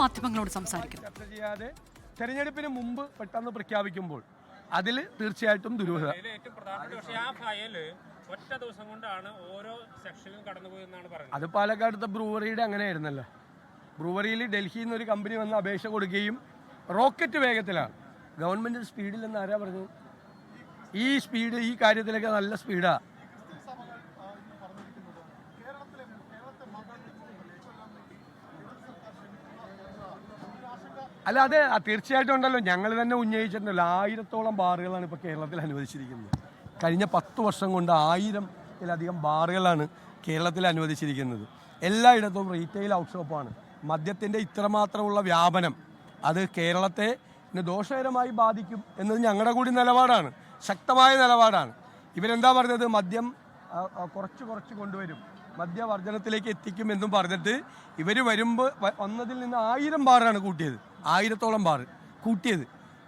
മാധ്യമങ്ങളോട് സംസാരിക്കുന്നു. ചർച്ച ചെയ്യാതെ തെരഞ്ഞെടുപ്പിന് മുമ്പ് പെട്ടെന്ന് പ്രഖ്യാപിക്കുമ്പോൾ അതിൽ തീർച്ചയായിട്ടും ദുരൂഹത. ഒറ്റ ദിവസം കൊണ്ടാണ് ഓരോ സെക്ഷനും കടന്നുപോയെന്നാണ് പറയുന്നത്. അത് പാലക്കാടത്തെ ബ്രൂവറിയുടെ അങ്ങനെയായിരുന്നല്ലോ. ബ്രൂവറിയിൽ ഡൽഹിയിൽ നിന്ന് ഒരു കമ്പനി വന്ന് അപേക്ഷ കൊടുക്കുകയും റോക്കറ്റ് വേഗത്തിലാണ് ഗവൺമെന്റ് സ്പീഡിൽ എന്ന് ആരാ പറഞ്ഞു? ഈ സ്പീഡ് ഈ കാര്യത്തിലൊക്കെ നല്ല സ്പീഡാ. അല്ല, അത് തീർച്ചയായിട്ടും ഉണ്ടല്ലോ. ഞങ്ങൾ തന്നെ ഉന്നയിച്ചിട്ടുണ്ടല്ലോ, 1000-ഓളം ബാറുകളാണ് ഇപ്പോൾ കേരളത്തിൽ അനുവദിച്ചിരിക്കുന്നത്. കഴിഞ്ഞ 10 വർഷം കൊണ്ട് 1000-ത്തിലധികം ബാറുകളാണ് കേരളത്തിൽ അനുവദിച്ചിരിക്കുന്നത്. എല്ലായിടത്തും റീറ്റെയിൽ ഔട്ട്ഷോപ്പാണ്. മദ്യത്തിൻ്റെ ഇത്രമാത്രമുള്ള വ്യാപനം അത് കേരളത്തെ ദോഷകരമായി ബാധിക്കും എന്നത് ഞങ്ങളുടെ കൂടി നിലപാടാണ്, ശക്തമായ നിലപാടാണ്. ഇവരെന്താ പറഞ്ഞത്? മദ്യം കുറച്ച് കൊണ്ടുവരും, മദ്യവർജനത്തിലേക്ക് എത്തിക്കും എന്നും പറഞ്ഞിട്ട് ഇവർ വരുമ്പോൾ വന്നതിൽ നിന്ന് 1000 ബാറാണ് കൂട്ടിയത്, 1000-ഓളം ബാർ കൂട്ടിയത്.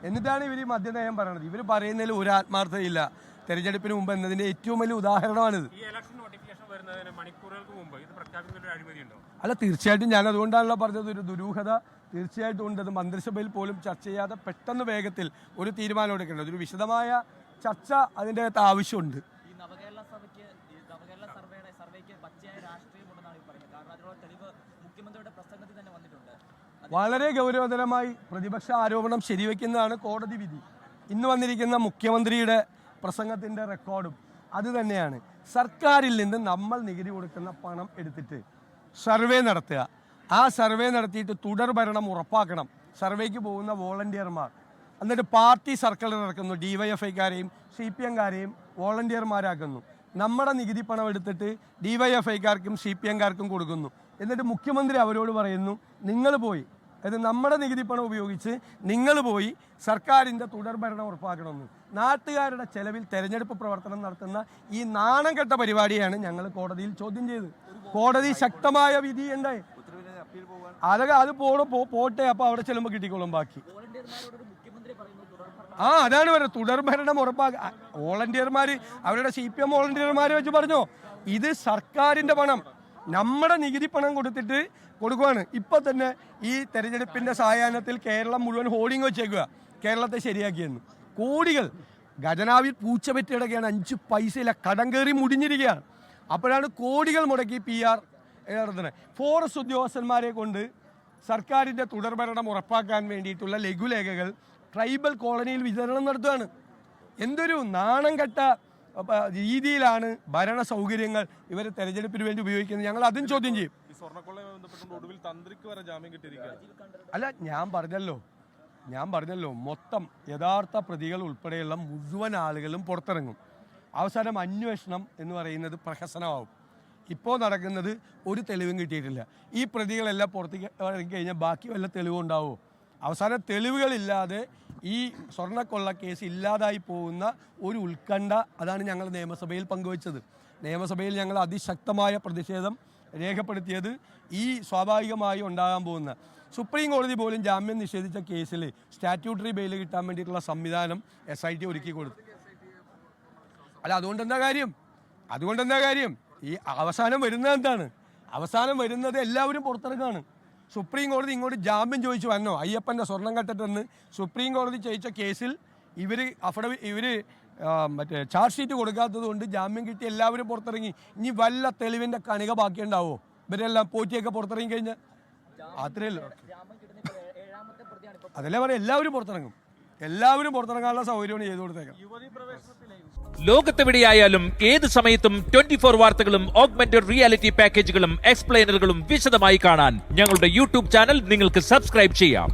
എന്നിട്ടാണ് ഇവർ ഈ മദ്യനയം പറയണത്. ഇവർ പറയുന്നതിൽ ഒരു ആത്മാർത്ഥതയില്ല. തെരഞ്ഞെടുപ്പിന് മുമ്പ് എന്നതിൻ്റെ ഏറ്റവും വലിയ ഉദാഹരണമാണിത്. അല്ല, തീർച്ചയായിട്ടും ഞാൻ അതുകൊണ്ടാണല്ലോ പറഞ്ഞത്, ഒരു ദുരൂഹത തീർച്ചയായിട്ടും ഉണ്ട്. അത് മന്ത്രിസഭയിൽ പോലും ചർച്ച ചെയ്യാതെ പെട്ടെന്ന് വേഗത്തിൽ ഒരു തീരുമാനം എടുക്കേണ്ടത്, ഒരു വിശദമായ ചർച്ച അതിൻ്റെ അകത്ത് ആവശ്യമുണ്ട്. വളരെ ഗൗരവതരമായി പ്രതിപക്ഷ ആരോപണം ശരിവെക്കുന്നതാണ് കോടതി വിധി. ഇന്ന് വന്നിരിക്കുന്ന മുഖ്യമന്ത്രിയുടെ പ്രസംഗത്തിൻ്റെ റെക്കോർഡും അത് തന്നെയാണ്. സർക്കാരിൽ നിന്ന് നമ്മൾ നികുതി കൊടുക്കുന്ന പണം എടുത്തിട്ട് സർവേ നടത്തുക, ആ സർവേ നടത്തിയിട്ട് തുടർ ഭരണം ഉറപ്പാക്കണം. സർവേക്ക് പോകുന്ന വോളണ്ടിയർമാർ എന്നിട്ട് പാർട്ടി സർക്കിൾ ഇറക്കുന്നു, DYFIക്കാരെയും CPM-കാരെയും വോളണ്ടിയർമാരാക്കുന്നു. നമ്മുടെ നികുതി പണം എടുത്തിട്ട് DYFIക്കാർക്കും CPM-കാർക്കും കൊടുക്കുന്നു. എന്നിട്ട് മുഖ്യമന്ത്രി അവരോട് പറയുന്നു, നിങ്ങൾ പോയി, അത് നമ്മുടെ നികുതി പണം ഉപയോഗിച്ച് നിങ്ങൾ പോയി സർക്കാരിൻ്റെ തുടർ ഭരണം ഉറപ്പാക്കണമെന്ന്. നാട്ടുകാരുടെ ചെലവിൽ തെരഞ്ഞെടുപ്പ് പ്രവർത്തനം നടത്തുന്ന ഈ നാണം കെട്ട പരിപാടിയാണ് ഞങ്ങൾ കോടതിയിൽ ചോദ്യം ചെയ്തത്. കോടതി ശക്തമായ വിധി ഉണ്ടായി. അതൊക്കെ അത് പോട്ടെ, അപ്പോൾ അവിടെ ചെല്ലുമ്പോൾ കിട്ടിക്കോളും ബാക്കി. അതാണ് പറയുന്നത്, തുടർ ഭരണം ഉറപ്പാക്കുക. വോളണ്ടിയർമാർ അവരുടെ CPM വോളണ്ടിയർമാരെ വെച്ച് പറഞ്ഞോ, ഇത് സർക്കാരിൻ്റെ പണം, നമ്മുടെ നികുതി പണം കൊടുക്കുവാണ്. ഇപ്പൊ തന്നെ ഈ തെരഞ്ഞെടുപ്പിന്റെ സായാഹ്നത്തിൽ കേരളം മുഴുവൻ ഹോർഡിംഗ് വെച്ചേക്കുക, കേരളത്തെ ശരിയാക്കിയെന്ന്. കോടികൾ ഖജനാവിൽ പൂച്ച പറ്റിയിടക്കുകയാണ്. 5 പൈസയില്ല, കടം കയറി മുടിഞ്ഞിരിക്കുകയാണ്. അപ്പോഴാണ് കോടികൾ മുടക്കി PR നടത്തുന്നത്. ഫോറസ്റ്റ് ഉദ്യോഗസ്ഥന്മാരെ കൊണ്ട് സർക്കാരിൻ്റെ തുടർഭരണം ഉറപ്പാക്കാൻ വേണ്ടിയിട്ടുള്ള ലഘുലേഖകൾ ട്രൈബൽ കോളനിയിൽ വിതരണം നടത്തുകയാണ്. എന്തൊരു നാണം കെട്ട രീതിയിലാണ് ഭരണ സൗകര്യങ്ങൾ ഇവർ തെരഞ്ഞെടുപ്പിന് വേണ്ടി ഉപയോഗിക്കുന്നത്. ഞങ്ങൾ അതും ചോദ്യം ചെയ്യും. അല്ല, ഞാൻ പറഞ്ഞല്ലോ മൊത്തം യഥാർത്ഥ പ്രതികൾ ഉൾപ്പെടെയുള്ള മുഴുവൻ ആളുകളും പുറത്തിറങ്ങും. അവസാനം അന്വേഷണം എന്ന് പറയുന്നത് പ്രഹസനമാവും. ഇപ്പോൾ നടക്കുന്നത് ഒരു തെളിവും കിട്ടിയിട്ടില്ല. ഈ പ്രതികളെല്ലാം പുറത്തേക്ക് ഇറങ്ങി കഴിഞ്ഞാൽ ബാക്കി വല്ല തെളിവുണ്ടാവുമോ? അവസാനം തെളിവുകളില്ലാതെ ഈ സ്വർണ്ണക്കൊള്ള കേസ് ഇല്ലാതായി പോകുന്ന ഒരു ഉത്കണ്ഠ, അതാണ് ഞങ്ങൾ നിയമസഭയിൽ പങ്കുവച്ചത്. നിയമസഭയിൽ ഞങ്ങൾ അതിശക്തമായ പ്രതിഷേധം രേഖപ്പെടുത്തിയത് ഈ സ്വാഭാവികമായി ഉണ്ടാകാൻ പോകുന്ന സുപ്രീം കോടതി പോലും ജാമ്യം നിഷേധിച്ച കേസിൽ സ്റ്റാറ്റ്യൂട്ടറി ബെയിൽ കിട്ടാൻ വേണ്ടിയിട്ടുള്ള സംവിധാനം SIT ഒരുക്കി കൊടുത്തു. അല്ല, അതുകൊണ്ടെന്താ കാര്യം? ഈ അവസാനം വരുന്നത് എന്താണ്? അവസാനം വരുന്നത് എല്ലാവരും പുറത്തിറങ്ങാണ്. സുപ്രീം കോടതി ഇങ്ങോട്ട് ജാമ്യം ചോദിച്ചു വന്നോ, അയ്യപ്പൻ്റെ സ്വർണം കെട്ടിട്ടെന്ന് സുപ്രീം കോടതി ചോദിച്ച കേസിൽ ഇവർ ചാർജ് ഷീറ്റ് കൊടുക്കാത്തത് കൊണ്ട് ജാമ്യം കിട്ടി എല്ലാവരും പുറത്തിറങ്ങി. ഇനി വല്ല തെളിവിൻ്റെ കണിക ബാക്കിയുണ്ടാവോ? ഇവരെല്ലാം പോറ്റിയൊക്കെ പുറത്തിറങ്ങി കഴിഞ്ഞാൽ അത്രയല്ലോ. അതല്ലേ പറയാം, എല്ലാവരും പുറത്തിറങ്ങാനുള്ള സൗകര്യമാണ് ചെയ്തു കൊടുത്തേക്കാം. ലോകത്തെവിടെയായാലും ഏത് സമയത്തും 24 വാർത്തകളും ഓഗ്മെന്റഡ് റിയാലിറ്റി പാക്കേജുകളും എക്സ്പ്ലെയിനറുകളും വിശദമായി കാണാൻ ഞങ്ങളുടെ YouTube ചാനൽ നിങ്ങൾക്ക് സബ്സ്ക്രൈബ് ചെയ്യാം.